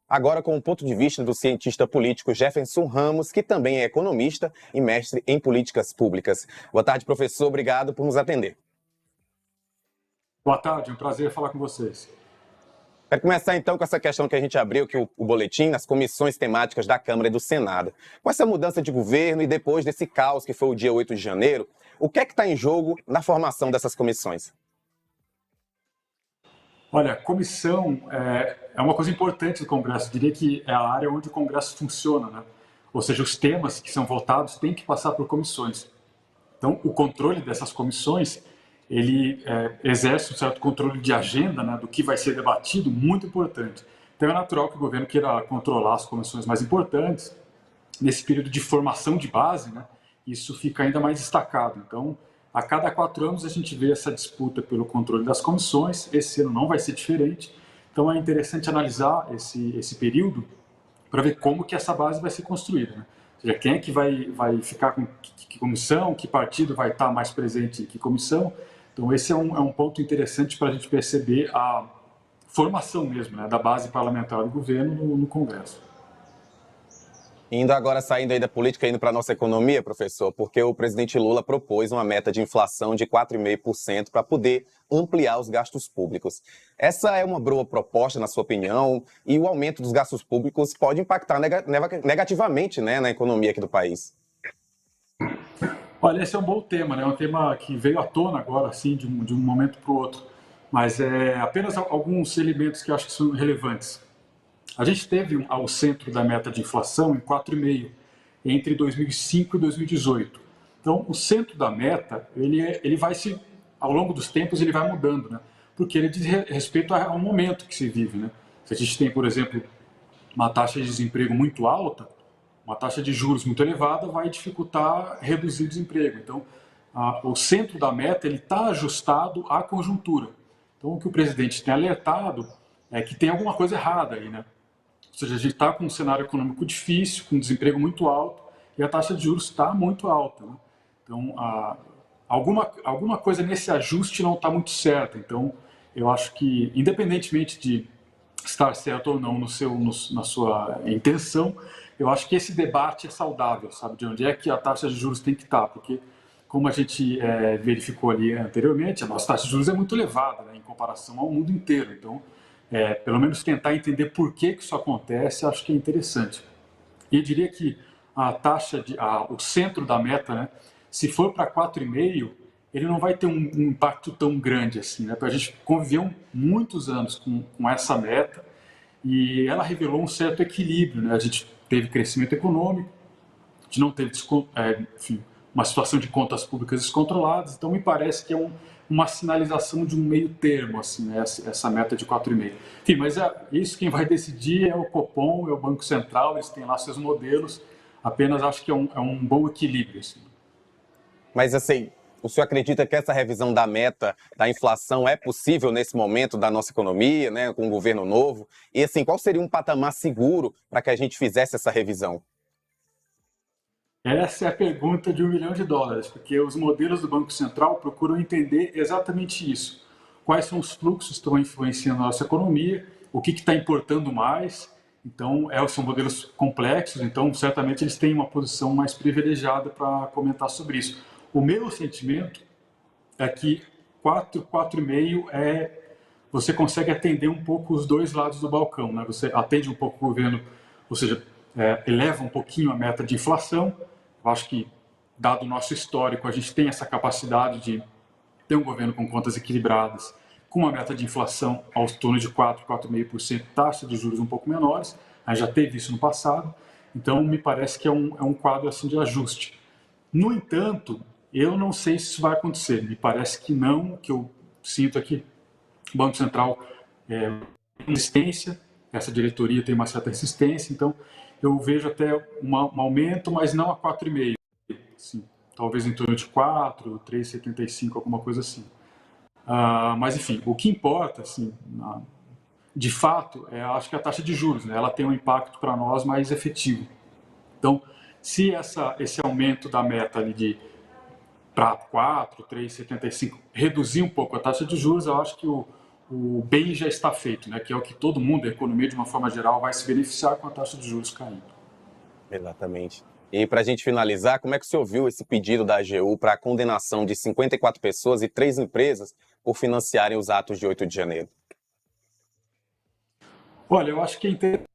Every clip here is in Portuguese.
Agora com o ponto de vista do cientista político Jefferson Ramos, que também é economista e mestre em políticas públicas. Boa tarde, professor. Obrigado por nos atender. Boa tarde, é um prazer falar com vocês. Para começar então com essa questão que a gente abriu, que o boletim, nas comissões temáticas da Câmara e do Senado. Com essa mudança de governo e depois desse caos que foi o dia 8 de janeiro, o que é que está em jogo na formação dessas comissões? Olha, comissão é uma coisa importante do Congresso. Eu diria que é a área onde o Congresso funciona, né? Ou seja, os temas que são votados têm que passar por comissões. Então, o controle dessas comissões, ele exerce um certo controle de agenda, né, do que vai ser debatido, muito importante. Então, é natural que o governo queira controlar as comissões mais importantes. Nesse período de formação de base, né, isso fica ainda mais destacado. Então, a cada 4 anos a gente vê essa disputa pelo controle das comissões. Esse ano não vai ser diferente. Então, é interessante analisar esse período para ver como que essa base vai ser construída, né? Ou seja, quem é que vai ficar com que comissão, que partido vai estar mais presente em que comissão. Então, esse é um ponto interessante para a gente perceber a formação mesmo, né, da base parlamentar do governo no Congresso. Indo agora, saindo aí da política, indo para a nossa economia, professor, porque o presidente Lula propôs uma meta de inflação de 4,5% para poder ampliar os gastos públicos. Essa é uma boa proposta, na sua opinião, e o aumento dos gastos públicos pode impactar negativamente, né, na economia aqui do país? Olha, esse é um bom tema, né? É um tema que veio à tona agora, assim, de um momento para o outro. Mas apenas alguns elementos que eu acho que são relevantes. A gente teve ao centro da meta de inflação em 4,5% entre 2005 e 2018. Então, o centro da meta, ele vai ao longo dos tempos, ele vai mudando, né? Porque ele diz respeito ao momento que se vive, né? Se a gente tem, por exemplo, uma taxa de desemprego muito alta, uma taxa de juros muito elevada vai dificultar reduzir o desemprego. Então, o centro da meta ele está ajustado à conjuntura. Então, o que o presidente tem alertado é que tem alguma coisa errada aí, né? Ou seja, a gente está com um cenário econômico difícil, com desemprego muito alto, e a taxa de juros está muito alta, né? Então, alguma coisa nesse ajuste não está muito certa. Então, eu acho que, independentemente de estar certo ou não na sua intenção, eu acho que esse debate é saudável, sabe? De onde é que a taxa de juros tem que estar, porque, como a gente verificou ali anteriormente, a nossa taxa de juros é muito elevada, né, em comparação ao mundo inteiro. Então, pelo menos tentar entender por que isso acontece, acho que é interessante. E eu diria que o centro da meta, né, se for para 4,5%, ele não vai ter um impacto tão grande assim, né? A gente conviveu muitos anos com essa meta e ela revelou um certo equilíbrio, né? A gente teve crescimento econômico, a gente não teve, enfim, uma situação de contas públicas descontroladas, então me parece que é uma sinalização de um meio termo, assim, né? Essa meta de 4,5%. Enfim, mas isso quem vai decidir é o Copom, é o Banco Central, eles têm lá seus modelos, apenas acho que é um bom equilíbrio, assim. Mas, assim, o senhor acredita que essa revisão da meta da inflação é possível nesse momento da nossa economia, né, com um governo novo? E, assim, qual seria um patamar seguro para que a gente fizesse essa revisão? Essa é a pergunta de $1 milhão, porque os modelos do Banco Central procuram entender exatamente isso. Quais são os fluxos que estão influenciando a nossa economia, o que está importando mais. Então, são modelos complexos, então certamente eles têm uma posição mais privilegiada para comentar sobre isso. O meu sentimento é que 4,5% você consegue atender um pouco os dois lados do balcão, né? Você atende um pouco o governo, ou seja, eleva um pouquinho a meta de inflação. Eu acho que, dado o nosso histórico, a gente tem essa capacidade de ter um governo com contas equilibradas, com uma meta de inflação aos torno de 4,5%, taxa de juros um pouco menores. A gente já teve isso no passado. Então, me parece que é um quadro assim, de ajuste. No entanto, eu não sei se isso vai acontecer. Me parece que não, que eu sinto aqui o Banco Central resistência, essa diretoria tem uma certa resistência, então eu vejo até um aumento, mas não a 4,5%, assim, talvez em torno de 4, 3,75, alguma coisa assim. Mas enfim, o que importa, assim, de fato, acho que a taxa de juros, né, ela tem um impacto para nós mais efetivo. Então, se esse aumento da meta ali para 4, 3,75 reduzir um pouco a taxa de juros, eu acho que o o bem já está feito, né? Que é o que todo mundo, a economia de uma forma geral, vai se beneficiar com a taxa de juros caindo. Exatamente. E para a gente finalizar, como é que o senhor viu esse pedido da AGU para a condenação de 54 pessoas e 3 empresas por financiarem os atos de 8 de janeiro? Olha, eu acho que é interessante.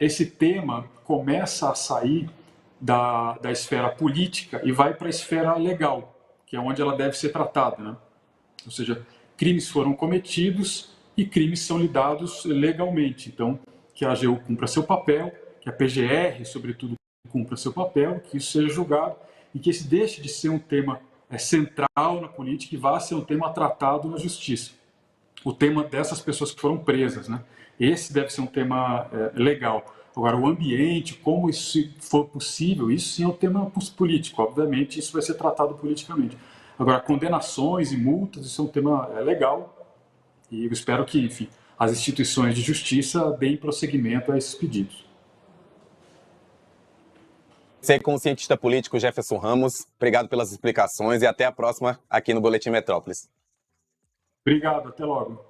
Esse tema começa a sair da esfera política e vai para a esfera legal, que é onde ela deve ser tratada, né? Ou seja, crimes foram cometidos e crimes são lidados legalmente. Então, que a AGU cumpra seu papel, que a PGR, sobretudo, cumpra seu papel, que isso seja julgado e que esse deixe de ser um tema central na política e vá ser um tema tratado na justiça. O tema dessas pessoas que foram presas, né? Esse deve ser um tema legal. Agora, o ambiente, como isso for possível, isso sim é um tema político. Obviamente, isso vai ser tratado politicamente. Agora, condenações e multas, isso é um tema legal. E eu espero que, enfim, as instituições de justiça deem prosseguimento a esses pedidos. Ser com o cientista político Jefferson Ramos, obrigado pelas explicações e até a próxima aqui no Boletim Metrópolis. Obrigado, até logo.